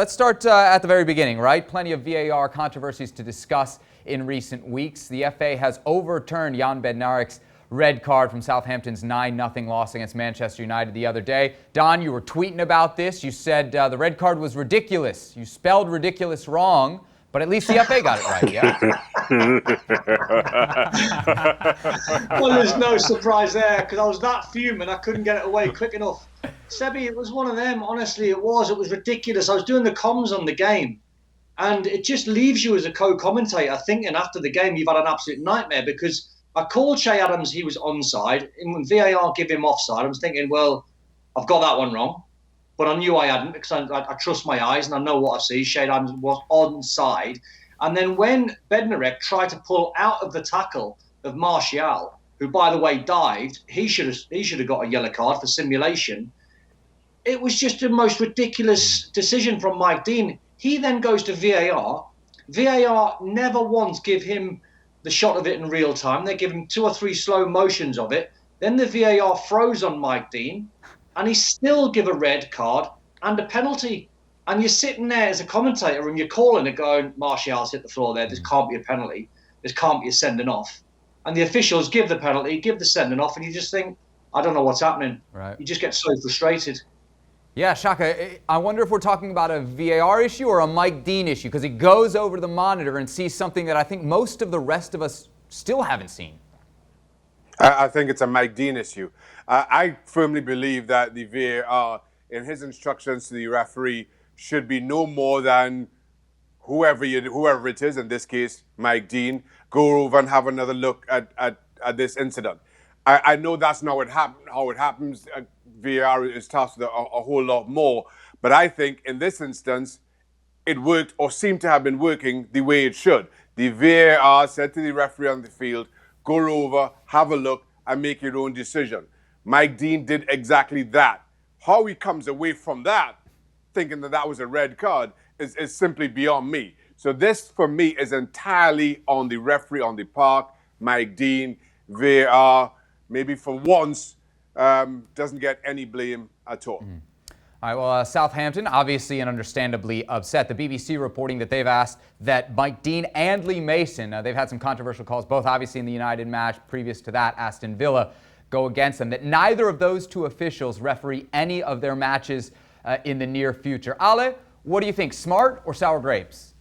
Let's start at the very beginning, right? Plenty of VAR controversies to discuss in recent weeks. The FA has overturned Jan Bednarek's red card from Southampton's 9-0 loss against Manchester United the other day. Don, you were tweeting about this. You said the red card was ridiculous. You spelled ridiculous wrong, but at least the FA got it right, yeah? Well, there's no surprise there because I was that fuming I couldn't get it away quick enough. Sebi, it was one of them. Honestly, it was ridiculous. I was doing the comms on the game, and it just leaves you as a co-commentator thinking after the game you've had an absolute nightmare because I called Che Adams, he was onside, and when VAR gave him offside, I was thinking, well, I've got that one wrong. But I knew I hadn't because I trust my eyes and I know what I see. Che Adams was onside. And then when Bednarek tried to pull out of the tackle of Martial, who, by the way, dived, he should have got a yellow card for simulation. It was just the most ridiculous decision from Mike Dean. He then goes to VAR. VAR never once give him the shot of it in real time. They give him 2 or 3 slow motions of it. Then the VAR froze on Mike Dean, and he still give a red card and a penalty. And you're sitting there as a commentator and you're calling it going, Martial's hit the floor there. This can't be a penalty. This can't be a sending off. And the officials give the penalty, give the sending off, and you just think, I don't know what's happening. Right. You just get so frustrated. Yeah, Shaka, I wonder if we're talking about a VAR issue or a Mike Dean issue, because he goes over to the monitor and sees something that I think most of the rest of us still haven't seen. I think it's a Mike Dean issue. I firmly believe that the VAR, in his instructions to the referee, should be no more than whoever it is, in this case, Mike Dean, go over and have another look at this incident. I know that's not how it happens. VAR is tasked with a whole lot more. But I think in this instance, it worked or seemed to have been working the way it should. The VAR said to the referee on the field, go over, have a look, and make your own decision. Mike Dean did exactly that. How he comes away from that, thinking that was a red card, is simply beyond me. So this, for me, is entirely on the referee on the park, Mike Dean. VAR, maybe for once, doesn't get any blame at all. All right, well, Southampton, obviously and understandably upset. The BBC reporting that they've asked that Mike Dean and Lee Mason, they've had some controversial calls, both obviously in the United match, previous to that, Aston Villa, go against them, that neither of those two officials referee any of their matches in the near future. Ale, what do you think, smart or sour grapes?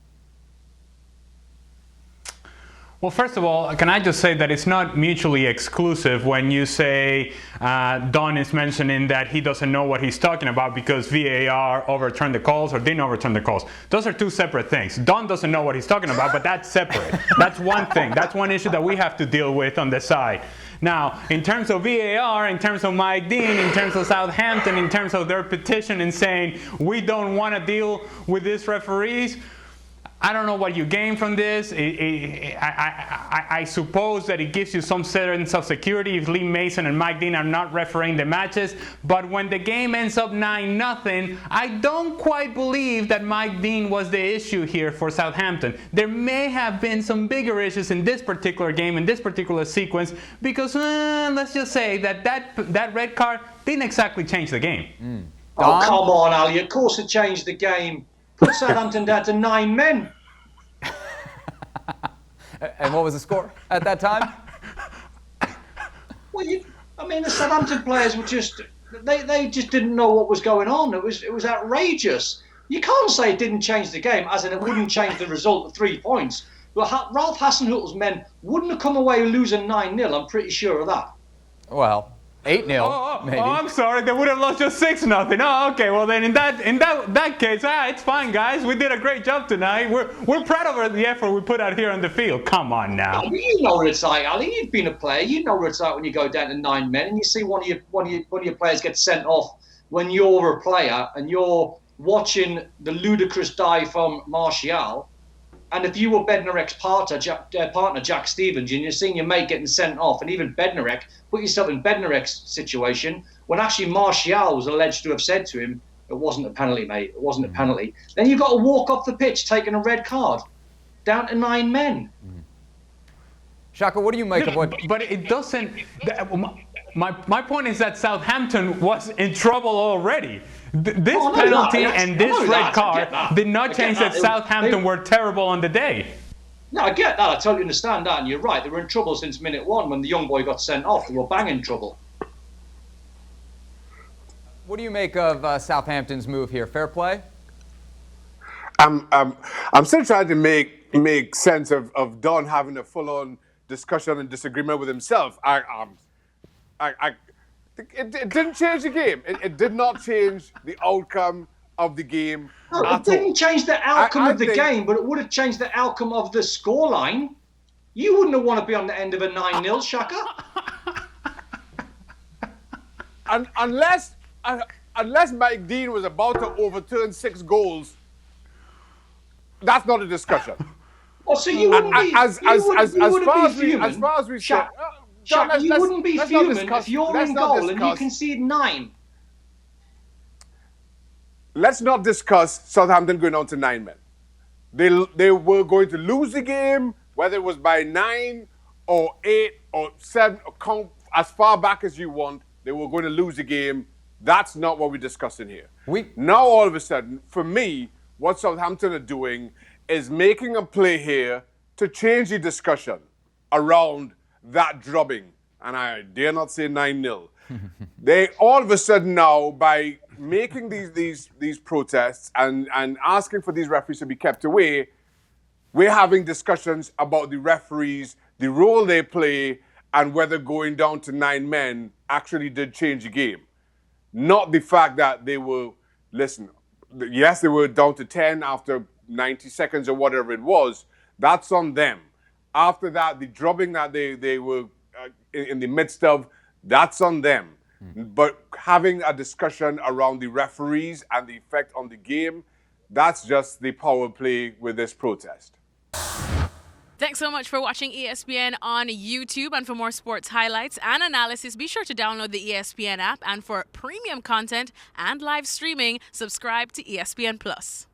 Well, first of all, can I just say that it's not mutually exclusive when you say Don is mentioning that he doesn't know what he's talking about because VAR overturned the calls or didn't overturn the calls. Those are two separate things. Don doesn't know what he's talking about, but that's separate. That's one thing. That's one issue that we have to deal with on the side. Now, in terms of VAR, in terms of Mike Dean, in terms of Southampton, in terms of their petition and saying we don't want to deal with these referees, I don't know what you gain from this. I suppose that it gives you some sense of security if Lee Mason and Mike Dean are not refereeing the matches. But when the game ends up 9-0, I don't quite believe that Mike Dean was the issue here for Southampton. There may have been some bigger issues in this particular game, in this particular sequence, because let's just say that red card didn't exactly change the game. Oh, come on, Ali. Of course it changed the game. Put Southampton down to 9 men. And what was the score at that time? Well, the Southampton players were they just didn't know what was going on. It was outrageous. You can't say it didn't change the game, as in it wouldn't change the result of 3 points. But Ralph Hasenhüttl's men wouldn't have come away losing 9-0, I'm pretty sure of that. Well, 8-0, maybe. Oh, I'm sorry. They would have lost just 6-0. Oh, okay. Well, then in that case, it's fine, guys. We did a great job tonight. We're proud of the effort we put out here on the field. Come on now. You know what it's like, Ali. You've been a player. You know what it's like when you go down to 9 men and you see one of your players get sent off when you're a player and you're watching the ludicrous dive from Martial. And if you were Bednarek's partner, Jack Stevens, and you're seeing your mate getting sent off, and even Bednarek, put yourself in Bednarek's situation, when actually Martial was alleged to have said to him, it wasn't a penalty, mate, it wasn't a penalty. Then you've got to walk off the pitch taking a red card, down to 9 men. Shaka, what do you make of what... But it doesn't... My point is that Southampton was in trouble already. This Oh, no, penalty no, and I this know red that, I card get that. did not I get change that that. Southampton were terrible on the day. No, I get that. I totally understand that. And you're right. They were in trouble since minute one when the young boy got sent off. They were banging trouble. What do you make of Southampton's move here? Fair play? I'm still trying to make sense of Don having a full-on discussion and disagreement with himself. It didn't change the game. It did not change the outcome of the game. No, it didn't change the outcome I of the think- game, but it would have changed the outcome of the scoreline. You wouldn't have wanted to be on the end of a 9-0, Shaka. And unless Mike Dean was about to overturn 6 goals, that's not a discussion. Oh, so you wouldn't be As far as we said, Shaka, John, Shaka, you wouldn't be let's not fuming discuss- if you're let's in not goal and you discuss- concede 9. Let's not discuss Southampton going down to 9 men. They were going to lose the game, whether it was by 9 or 8 or 7, or count as far back as you want. They were going to lose the game. That's not what we're discussing here. Now, all of a sudden, for me, what Southampton are doing is making a play here to change the discussion around that drubbing. And I dare not say 9-0. They all of a sudden now, by making these protests and asking for these referees to be kept away, we're having discussions about the referees, the role they play, and whether going down to 9 men actually did change the game. Not the fact that they were, listen, yes, they were down to 10 after 90 seconds or whatever it was. That's on them. After that, the drubbing that they were in the midst of, that's on them. But having a discussion around the referees and the effect on the game, that's just the power play with this protest. Thanks so much for watching ESPN on YouTube. And for more sports highlights and analysis, be sure to download the ESPN app. And for premium content and live streaming, subscribe to ESPN Plus.